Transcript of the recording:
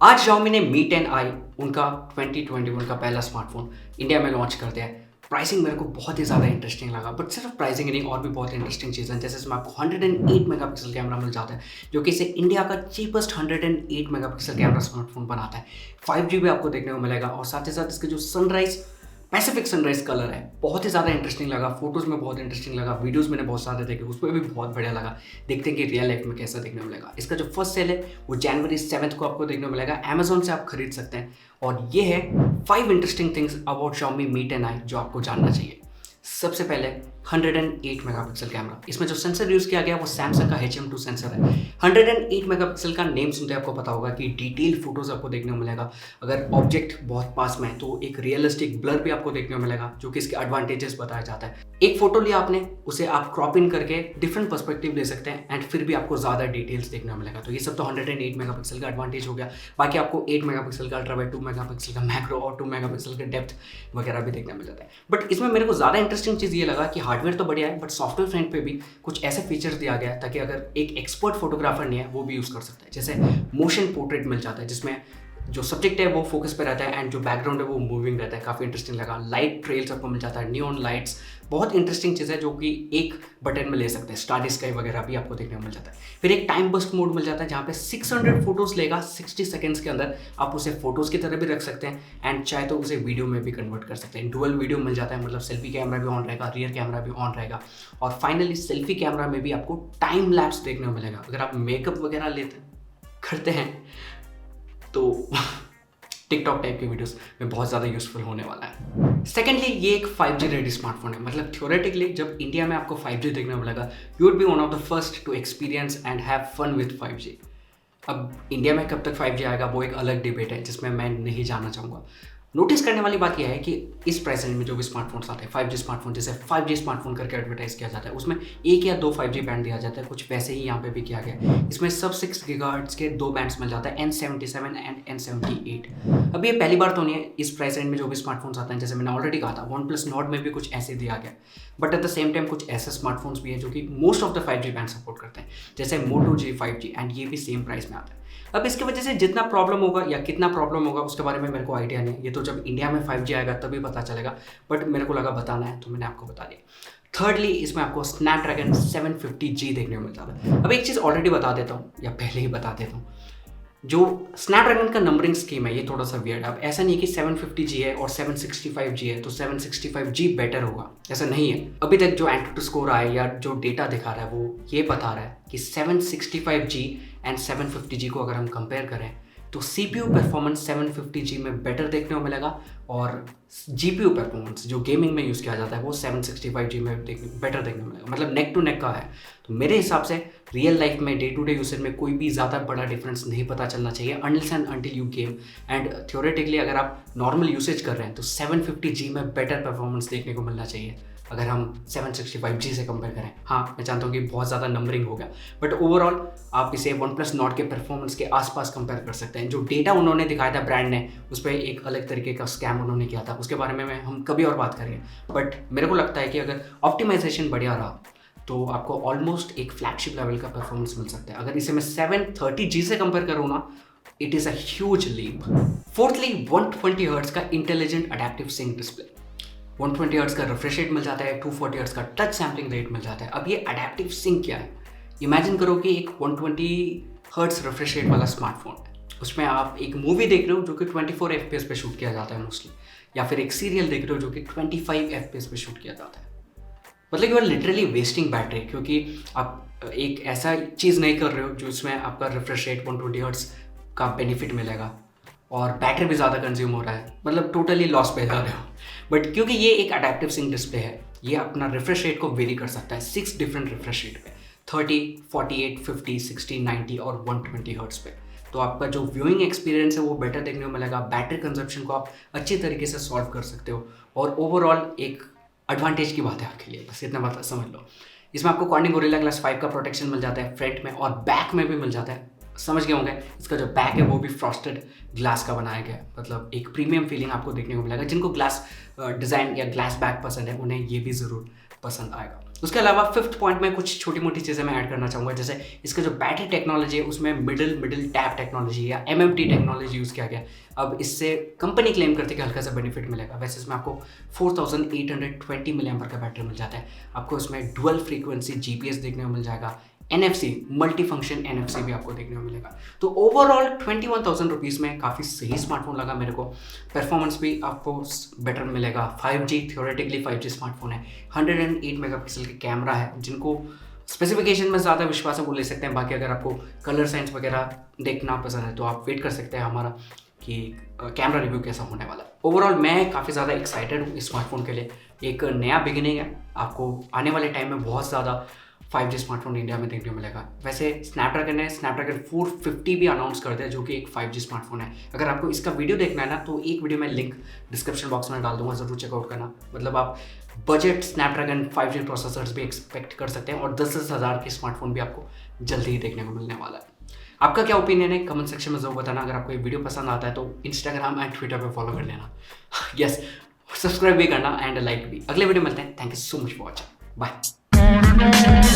आज Xiaomi ने Mi 10i उनका 2021 का पहला स्मार्टफोन इंडिया में लॉन्च कर दिया है। प्राइसिंग मेरे को बहुत ही ज़्यादा इंटरेस्टिंग लगा, बट सिर्फ प्राइसिंग नहीं और भी बहुत इंटरेस्टिंग चीज़ें हैं। जैसे इसमें आपको 108 मेगापिक्सल कैमरा मिल जाता है, जो कि इसे इंडिया का चीपेस्ट 108 मेगापिक्सल कैमरा स्मार्टफोन बनाता है। 5G भी आपको देखने को मिलेगा और साथ ही साथ इसके जो सनराइज पैसिफिक सनराइज कलर है बहुत ही ज़्यादा इंटरेस्टिंग लगा। फोटोज़ में बहुत इंटरेस्टिंग लगा, वीडियोज़ मैंने बहुत सारे देखे, उसमें भी बहुत बढ़िया लगा। देखते हैं कि रियल लाइफ में कैसा देखने को मिलेगा। इसका जो फर्स्ट सेल है वो जनवरी 7 को आपको देखने को मिलेगा। अमेजोन से आप खरीद सकते हैं। और ये है 5 interesting things about Xiaomi Mi 10i जो आपको जानना चाहिए। सबसे पहले 108 मेगापिक्सल कैमरा, इसमें जो सेंसर यूज़ किया गया वो सैमसंग का HM2 सेंसर है। 108 मेगापिक्सल का नेम सुनते आपको पता होगा कि डिटेल फोटोज आपको देखने को मिलेगा। अगर ऑब्जेक्ट बहुत पास में है तो एक रियलिस्टिक ब्लर भी आपको देखने को मिलेगा, जो कि इसके एडवांटेजेस बताया जाता है। एक फोटो लिया आपने, उसे आप क्रॉप इन करके डिफरेंट पर्सपेक्टिव ले सकते हैं एंड फिर भी आपको ज़्यादा डिटेल्स देखने को मिलेगा। तो ये सब तो 108 मेगापिक्सल का एडवांटेज हो गया। बाकी आपको 8 मेगापिक्सल का अल्ट्रा वाइड, 2 मेगापिक्सल का मैक्रो और 2 मेगापिक्सल का डेप्थ वगैरह भी देखने मिल जाता है। बट इसमें मेरे को ज़्यादा इंटरेस्टिंग चीज़ ये लगा कि हार्डवेयर तो बढ़िया है, बट सॉफ्टवेयर फ्रंट पे भी कुछ ऐसे फीचर्स दिया गया है ताकि अगर एक एक्सपर्ट फोटोग्राफर नहीं है वो भी यूज़ कर सकता है। जैसे मोशन पोर्ट्रेट मिल जाता है, जिसमें जो सब्जेक्ट है वो फोकस पे रहता है एंड जो बैकग्राउंड है वो मूविंग रहता है। काफ़ी इंटरेस्टिंग लगा। लाइट ट्रेल्स आपको मिल जाता है, नियॉन लाइट्स, बहुत इंटरेस्टिंग चीज़ है जो कि एक बटन में ले सकते हैं। स्टार स्काई वगैरह भी आपको देखने को मिल जाता है। फिर एक टाइम बस्ट मोड मिल जाता है जहाँ पे 600 फोटोज़ लेगा 60 सेकेंड्स के अंदर। आप उसे फोटोज़ की तरह भी रख सकते हैं एंड चाहे तो उसे वीडियो में भी कन्वर्ट कर सकते हैं। डुअल वीडियो मिल जाता है, मतलब सेल्फी कैमरा भी ऑन रहेगा, रियर कैमरा भी ऑन रहेगा। और फाइनली सेल्फी कैमरा में भी आपको टाइम लैप्स देखने को मिलेगा। अगर आप मेकअप वगैरह करते हैं तो टिकटॉक टाइप के वीडियोस में बहुत ज़्यादा यूजफुल होने वाला है। सेकेंडली, ये एक 5G रेडी स्मार्टफोन है। मतलब थ्योरेटिकली जब इंडिया में आपको 5G देखने को मिलेगा, you would be one of the first to experience and have fun with 5G। अब इंडिया में कब तक 5G आएगा वो एक अलग डिबेट है जिसमें मैं नहीं जाना चाहूँगा। नोटिस करने वाली बात यह है कि इस प्राइस रेंज में जो भी स्मार्टफोन्स आते हैं 5G स्मार्टफोन, जैसे 5G स्मार्टफोन करके एडवर्टाइज किया जाता है, उसमें 1 या 2 5G बैंड दिया जाता है। कुछ वैसे ही यहाँ पे भी किया गया है। इसमें सब 6 गीगाहर्ट्ज़ के 2 बैंड्स मिल जाता है, N77 एंड N78। अब ये पहली बार तो नहीं है इस प्राइस रेंज में जो भी स्मार्टफोन्स आते हैं। जैसे मैंने ऑलरेडी कहा था OnePlus Nord में भी कुछ ऐसे दिया गया, but at the same time कुछ ऐसे स्मार्टफोन्स भी हैं जो कि most of the 5G band support करते हैं, जैसे Moto G 5G, एंड ये भी सेम प्राइस में आता है। अब इसकी वजह से जितना प्रॉब्लम होगा या कितना प्रॉब्लम होगा उसके बारे में मेरे को आइडिया नहीं है। ये तो जब इंडिया में 5G आएगा तभी पता चलेगा, बट मेरे को लगा बताना है तो मैंने आपको बता दिया। थर्डली, इसमें आपको स्नैपड्रैगन 750G देखने को मिल जाता है। अब एक चीज़ ऑलरेडी बता देता हूँ, या पहले ही बता देता हूँ, जो स्नैपड्रैगन का नंबरिंग स्कीम है ये थोड़ा सा वियर्ड है। अब ऐसा नहीं है कि 750G है और 765G है तो 765G बेटर होगा, ऐसा नहीं है। अभी तक जो एंटूटू स्कोर आया या जो डेटा दिखा रहा है वो ये बता रहा है कि 765G एंड 750G को अगर हम कंपेयर करें तो CPU परफॉर्मेंस 750G में बेटर देखने को मिलेगा और GPU परफॉर्मेंस जो गेमिंग में यूज़ किया जाता है वो 765G में बेटर देखने को मिलेगा। मतलब नेक टू नेक का है। तो मेरे हिसाब से रियल लाइफ में डे टू डे यूसेज में कोई भी ज़्यादा बड़ा डिफरेंस नहीं पता चलना चाहिए unless and until you game. And theoretically अगर आप नॉर्मल यूसेज कर रहे हैं तो 750G में बेटर परफॉर्मेंस देखने को मिलना चाहिए अगर हम 765G से कंपेयर करें। हाँ, मैं जानता हूँ कि बहुत ज़्यादा नंबरिंग हो गया, बट ओवरऑल आप इसे OnePlus Nord के परफॉर्मेंस के आसपास कंपेयर कर सकते हैं। जो डेटा उन्होंने दिखाया था ब्रांड ने, उस पर एक अलग तरीके का स्कैम उन्होंने किया था, उसके बारे में हम कभी और बात करेंगे। बट मेरे को लगता है कि अगर ऑप्टिमाइजेशन बढ़िया रहा तो आपको ऑलमोस्ट एक फ्लैगशिप लेवल का परफॉर्मेंस मिल सकता है। अगर इसे मैं 730G से कंपेयर करूँ ना, it is a huge leap. Fourthly, 120 hertz का intelligent adaptive sync display, 120 hertz का रिफ्रेश रेट मिल जाता है, 240 हर्ट्ज का टच सैम्पलिंग रेट मिल जाता है। अब ये अडैप्टिव सिंक क्या है? इमेजिन करो कि एक 120 हर्ट्ज रिफ्रेश रेट वाला स्मार्टफोन है, उसमें आप एक मूवी देख रहे हो जो कि 24 FPS पे शूट किया जाता है मोस्टली, या फिर एक सीरियल देख रहे हो जो कि 25 FPS पे शूट किया जाता है। मतलब you are literally wasting battery, क्योंकि आप एक ऐसा चीज़ नहीं कर रहे हो जो इसमें आपका रिफ्रेश रेट 120 हर्ट्ज का बेनिफिट मिलेगा और बैटरी भी ज़्यादा कंज्यूम हो रहा है, मतलब टोटली लॉस पे जा रहे हो। बट क्योंकि ये एक अडैप्टिव सिंक डिस्प्ले है, ये अपना रिफ्रेश रेट को वेरी कर सकता है 6 डिफरेंट रिफ्रेश रेट पे, 30, 48, 50, 60, 90 और 120 हर्ट्ज पे। तो आपका जो व्यूइंग एक्सपीरियंस है वो बेटर देखने को मिलेगा। बैटरी कंजप्शन को आप अच्छी तरीके से सॉल्व कर सकते हो और ओवरऑल एक एडवांटेज की बात है आपके लिए, बस इतना बात समझ लो। इसमें आपको Corning Gorilla Glass 5 का प्रोटेक्शन मिल जाता है फ्रंट में और बैक में भी मिल जाता है। समझ गए होंगे, इसका जो बैक है वो भी फ्रॉस्टेड ग्लास का बनाया गया है, मतलब एक प्रीमियम फीलिंग आपको देखने को मिलेगा। जिनको ग्लास डिज़ाइन या ग्लास बैक पसंद है उन्हें ये भी ज़रूर पसंद आएगा। उसके अलावा फिफ्थ पॉइंट में कुछ छोटी मोटी चीज़ें मैं ऐड करना चाहूँगा, जैसे इसका जो बैटरी टेक्नोलॉजी है उसमें मिडिल टैप टेक्नोलॉजी या MMT टेक्नोलॉजी यूज़ किया गया। अब इससे कंपनी क्लेम करती है कि हल्का सा बेनिफिट मिलेगा, वैसे इसमें आपको 4820 मिली एम्पर का बैटरी मिल जाता है। आपको इसमें डुअल फ्रीक्वेंसी GPS देखने को मिल जाएगा, NFC मल्टी फंक्शन NFC भी आपको देखने को मिलेगा। तो ओवरऑल 21,000 रुपीज़ में काफ़ी सही स्मार्टफोन लगा मेरे को। परफॉर्मेंस भी आपको बेटर मिलेगा। 5G थियोरेटिकली 5G स्मार्टफोन है। 108 मेगापिक्सल का कैमरा है। जिनको स्पेसिफिकेशन में ज़्यादा विश्वास है वो ले सकते हैं। बाकी अगर आपको कलर साइंस वगैरह देखना पसंद है तो आप वेट कर सकते हैं हमारा कि कैमरा रिव्यू कैसा होने वाला है। ओवरऑल मैं काफ़ी ज़्यादा एक्साइटेड हूँ इस स्मार्टफोन के लिए। एक नया बिगिनिंग है। आपको आने वाले टाइम में बहुत ज़्यादा 5G स्मार्टफोन इंडिया में देखने को मिलेगा। वैसे स्नैपड्रैगन ने स्नैपड्रैगन 450 भी अनाउंस कर दिया, जो कि एक 5G स्मार्टफोन है। अगर आपको इसका वीडियो देखना है ना तो एक वीडियो मैं लिंक डिस्क्रिप्शन बॉक्स में डाल दूंगा, ज़रूर चेकआउट करना। मतलब आप बजट स्नैपड्रैगन 5G प्रोसेसर्स भी एक्सपेक्ट कर सकते हैं और 10-10 हज़ार के स्मार्टफोन भी आपको जल्दी ही देखने को मिलने वाला है। आपका क्या ओपिनियन है कमेंट सेक्शन में ज़रूर बताना। अगर आपको ये वीडियो पसंद आता है तो इंस्टाग्राम एंड ट्विटर पर फॉलो कर लेना। यस, सब्सक्राइब भी करना एंड लाइक भी। अगले वीडियो मिलते हैं। Thank you so much for watching. Bye.